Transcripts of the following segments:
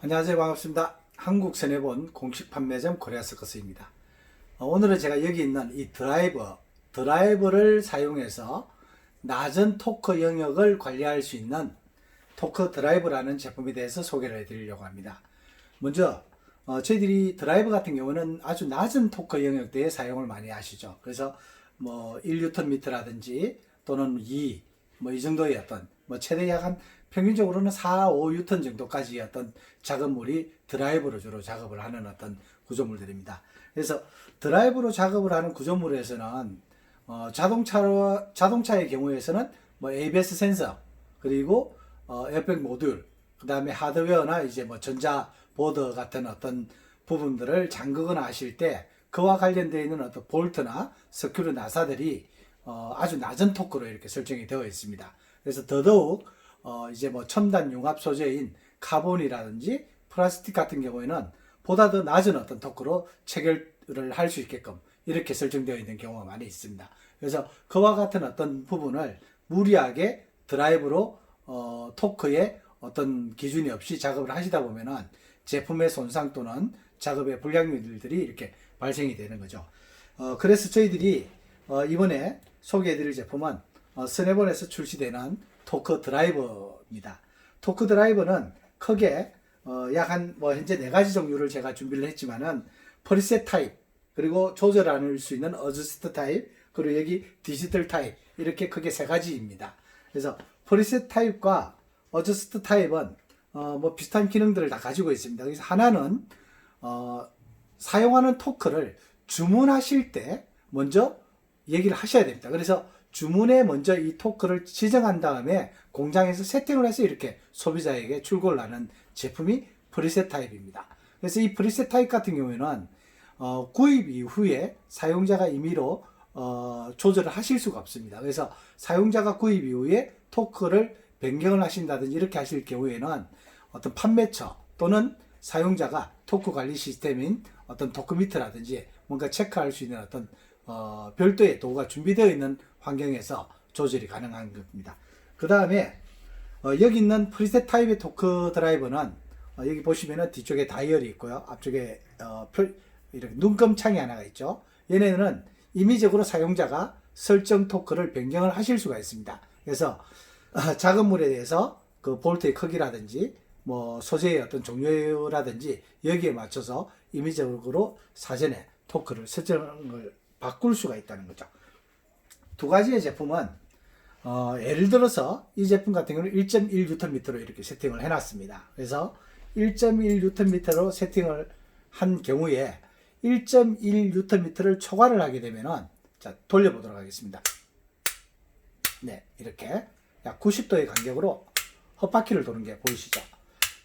안녕하세요. 반갑습니다. 한국선해본 공식 판매점 코리아서커스입니다. 오늘은 제가 여기 있는 이 드라이버를 사용해서 낮은 토크 영역을 관리할 수 있는 토크 드라이버라는 제품에 대해서 소개를 해드리려고 합니다. 먼저 저희들이 드라이버 같은 경우는 아주 낮은 토크 영역대에 사용을 많이 하시죠. 그래서 뭐 1Nm라든지 또는 2, 뭐 이 정도의 어떤 최대 약 한 평균적으로는 4, 5N 정도까지 어떤 작업물이 드라이버로 주로 작업을 하는 어떤 구조물들입니다. 그래서 드라이버로 작업을 하는 구조물에서는 자동차의 경우에서는 뭐 ABS 센서 그리고 에어백 모듈 그 다음에 하드웨어나 이제 뭐 전자 보드 같은 어떤 부분들을 잠그거나 하실 때 그와 관련되어 있는 어떤 볼트나 스크류 나사들이 아주 낮은 토크로 이렇게 설정이 되어 있습니다. 그래서 더더욱 이제 뭐 첨단 융합 소재인 카본이라든지 플라스틱 같은 경우에는 보다 더 낮은 어떤 토크로 체결을 할 수 있게끔 이렇게 설정되어 있는 경우가 많이 있습니다. 그래서 그와 같은 어떤 부분을 무리하게 드라이브로 토크에 어떤 기준이 없이 작업을 하시다 보면은 제품의 손상 또는 작업의 불량률들이 이렇게 발생이 되는 거죠. 그래서 저희들이 이번에 소개해드릴 제품은 스네본에서 출시되는 토크 드라이버입니다. 토크 드라이버는 크게 약 한 뭐 현재 4가지 종류를 제가 준비를 했지만은 프리셋 타입 그리고 조절할 수 있는 어저스트 타입 그리고 여기 디지털 타입 이렇게 크게 3가지입니다. 그래서 프리셋 타입과 어저스트 타입은 뭐 비슷한 기능들을 다 가지고 있습니다. 그래서 하나는 사용하는 토크를 주문하실 때 먼저 얘기를 하셔야 됩니다. 그래서 주문에 먼저 이 토크를 지정한 다음에 공장에서 세팅을 해서 이렇게 소비자에게 출고를 하는 제품이 프리셋 타입입니다. 그래서 이 프리셋 타입 같은 경우에는 구입 이후에 사용자가 임의로 조절을 하실 수가 없습니다. 그래서 사용자가 구입 이후에 토크를 변경을 하신다든지 이렇게 하실 경우에는 어떤 판매처 또는 사용자가 토크 관리 시스템인 어떤 토크미터라든지 뭔가 체크할 수 있는 어떤 별도의 도구가 준비되어 있는 환경에서 조절이 가능한 겁니다. 그 다음에 여기 있는 프리셋 타입의 토크 드라이버는 여기 보시면은 뒤쪽에 다이얼이 있고요. 앞쪽에 이렇게 눈금창이 하나가 있죠. 얘네는 임의적으로 사용자가 설정 토크를 변경을 하실 수가 있습니다. 그래서 작업물에 대해서 그 볼트의 크기라든지 뭐 소재의 어떤 종류라든지 여기에 맞춰서 임의적으로 사전에 토크를 설정을 바꿀 수가 있다는 거죠. 두 가지의 제품은 예를 들어서 이 제품 같은 경우는 1.1Nm로 이렇게 세팅을 해놨습니다. 그래서 1.1Nm로 세팅을 한 경우에 1.1Nm를 초과를 하게 되면은 자 돌려보도록 하겠습니다. 네, 이렇게 약 90도의 간격으로 헛바퀴를 도는 게 보이시죠?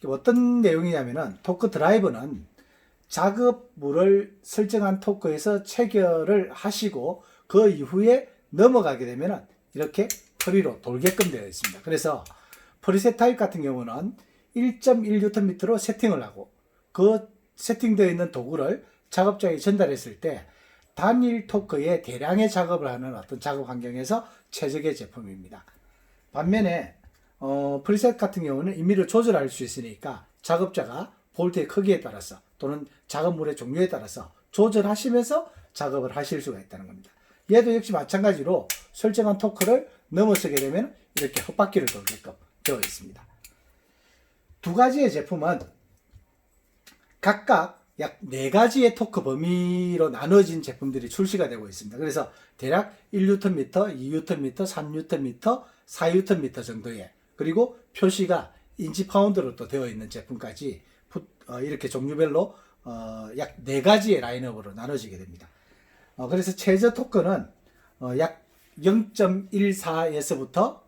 어떤 내용이냐면은 토크 드라이버는 작업물을 설정한 토크에서 체결을 하시고 그 이후에 넘어가게 되면은 이렇게 프리로 돌게끔 되어 있습니다. 그래서 프리셋 타입 같은 경우는 1.1Nm로 세팅을 하고 그 세팅되어 있는 도구를 작업장에 전달했을 때 단일 토크에 대량의 작업을 하는 어떤 작업 환경에서 최적의 제품입니다. 반면에 프리셋 같은 경우는 임의로 조절할 수 있으니까 작업자가 볼트의 크기에 따라서 또는 작업물의 종류에 따라서 조절하시면서 작업을 하실 수가 있다는 겁니다. 얘도 역시 마찬가지로 설정한 토크를 넘어서게 되면 이렇게 헛바퀴를 돌게끔 되어 있습니다. 두 가지의 제품은 각각 약 4가지의 토크 범위로 나눠진 제품들이 출시가 되고 있습니다. 그래서 대략 1Nm, 2Nm, 3Nm, 4Nm 정도의 그리고 표시가 인치 파운드로 또 되어 있는 제품까지 이렇게 종류별로 약 4가지의 라인업으로 나눠지게 됩니다. 그래서 최저 토크는 약 0.14에서부터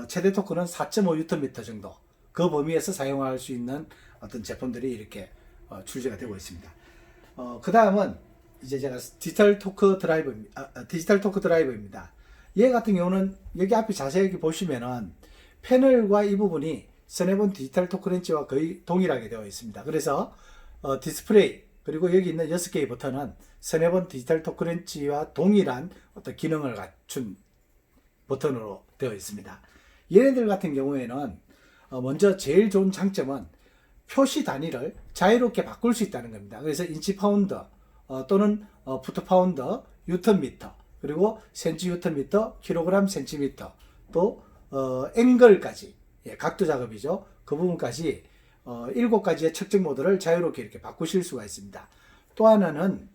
최대 토크는 4.5Nm 정도 그 범위에서 사용할 수 있는 어떤 제품들이 이렇게 출시가 되고 있습니다. 그 다음은 이제 제가 디지털 토크 드라이버입니다. 얘 같은 경우는 여기 앞에 자세히 보시면은 패널과 이 부분이 스네본 디지털 토크렌치와 거의 동일하게 되어 있습니다. 그래서 디스플레이 그리고 여기 있는 6개의 버튼은 스네본 디지털 토크렌치와 동일한 어떤 기능을 갖춘 버튼으로 되어 있습니다. 얘네들 같은 경우에는 먼저 제일 좋은 장점은 표시 단위를 자유롭게 바꿀 수 있다는 겁니다. 그래서 인치 파운드 또는 푸트 파운드, 뉴턴 미터, 그리고 센치 뉴턴 미터, 킬로그램 센티미터, 또 앵글까지, 각도 작업이죠. 그 부분까지 7가지의 측정 모드를 자유롭게 이렇게 바꾸실 수가 있습니다. 또 하나는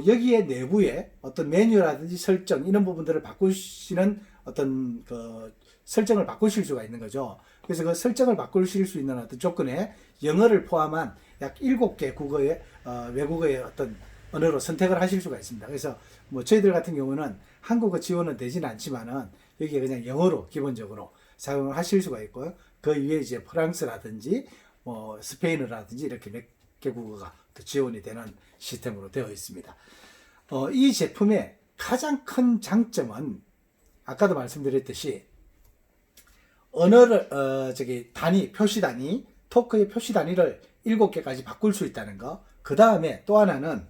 여기에 내부에 어떤 메뉴라든지 설정 이런 부분들을 바꾸시는 어떤 그 설정을 바꾸실 수가 있는 거죠. 그래서 그 설정을 바꾸실 수 있는 어떤 조건에 영어를 포함한 약 7개 국어의 외국어의 어떤 언어로 선택을 하실 수가 있습니다. 그래서 뭐 저희들 같은 경우는 한국어 지원은 되지는 않지만은 여기에 그냥 영어로 기본적으로 사용을 하실 수가 있고요. 그 위에 이제 프랑스라든지 뭐 스페인어라든지 이렇게 몇 개 국어가 또 지원이 되는 시스템으로 되어 있습니다. 이 제품의 가장 큰 장점은 아까도 말씀드렸듯이 언어를 단위, 표시 단위, 토크의 표시 단위를 7개까지 바꿀 수 있다는 거. 그 다음에 또 하나는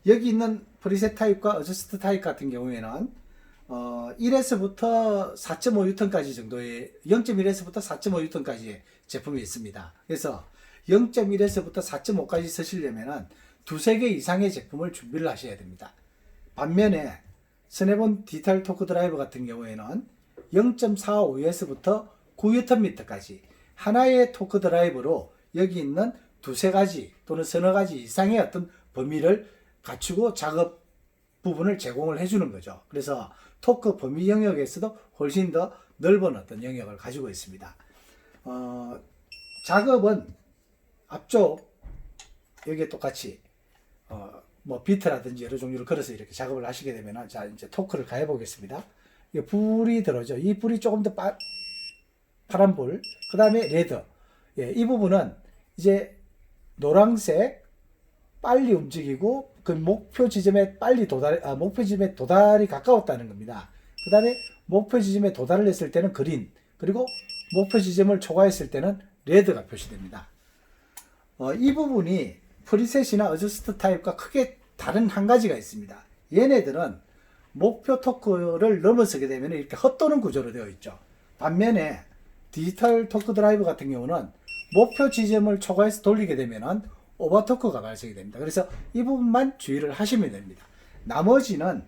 여기 있는 프리셋 타입과 어저스트 타입 같은 경우에는 1에서부터 4.5 뉴턴까지 정도의 0.1에서부터 4.5 뉴턴까지의 제품이 있습니다. 그래서 0.1에서부터 4.5까지 쓰시려면은 두세 개 이상의 제품을 준비를 하셔야 됩니다. 반면에 스냅온 디지털 토크 드라이버 같은 경우에는 0.45에서부터 9뉴턴미터까지 하나의 토크 드라이버로 여기 있는 두세 가지 또는 서너 가지 이상의 어떤 범위를 갖추고 작업 부분을 제공을 해주는 거죠. 그래서 토크 범위 영역에서도 훨씬 더 넓은 어떤 영역을 가지고 있습니다. 작업은 앞쪽 여기에 똑같이 뭐 비트라든지 여러 종류를 걸어서 이렇게 작업을 하시게 되면 자 이제 토크를 가해 보겠습니다. 불이 들어오죠. 이 불이 조금 더 파란 불, 그 다음에 레드. 이 부분은 이제 노란색 빨리 움직이고 그 목표 지점에 목표 지점에 도달이 가까웠다는 겁니다. 그 다음에 목표 지점에 도달을 했을 때는 그린, 그리고 목표 지점을 초과했을 때는 레드가 표시됩니다. 이 부분이 프리셋이나 어저스트 타입과 크게 다른 한 가지가 있습니다. 얘네들은 목표 토크를 넘어서게 되면 이렇게 헛도는 구조로 되어 있죠. 반면에 디지털 토크 드라이브 같은 경우는 목표 지점을 초과해서 돌리게 되면 오버 토크가 발생이 됩니다. 그래서 이 부분만 주의를 하시면 됩니다. 나머지는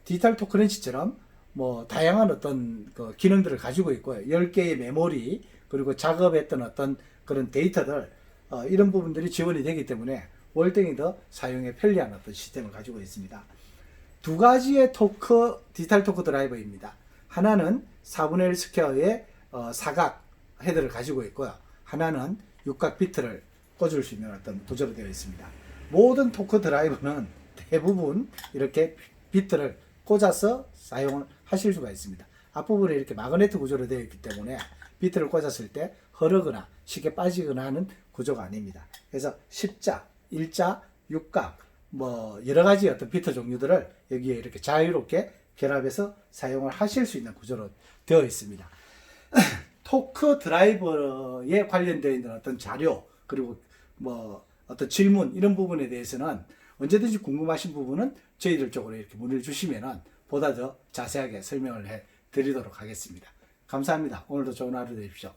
디지털 토크렌치처럼 뭐 다양한 어떤 그 기능들을 가지고 있고요. 10개의 메모리, 그리고 작업했던 어떤 그런 데이터들, 이런 부분들이 지원이 되기 때문에 월등히 더 사용에 편리한 어떤 시스템을 가지고 있습니다. 두 가지의 디지털 토크 드라이버입니다. 하나는 4분의 1 스퀘어의 사각 헤드를 가지고 있고요. 하나는 육각 비트를 꽂을 수 있는 어떤 구조로 되어 있습니다. 모든 토크 드라이버는 대부분 이렇게 비트를 꽂아서 사용을 하실 수가 있습니다. 앞부분에 이렇게 마그네트 구조로 되어 있기 때문에 비트를 꽂았을 때 흐르거나 쉽게 빠지거나 하는 구조가 아닙니다. 그래서 십자, 일자, 육각, 뭐 여러 가지 어떤 비트 종류들을 여기에 이렇게 자유롭게 결합해서 사용을 하실 수 있는 구조로 되어 있습니다. 토크 드라이버에 관련되어 있는 어떤 자료, 그리고 뭐 어떤 질문 이런 부분에 대해서는 언제든지 궁금하신 부분은 저희들 쪽으로 이렇게 문의를 주시면은 보다 더 자세하게 설명을 해 드리도록 하겠습니다. 감사합니다. 오늘도 좋은 하루 되십시오.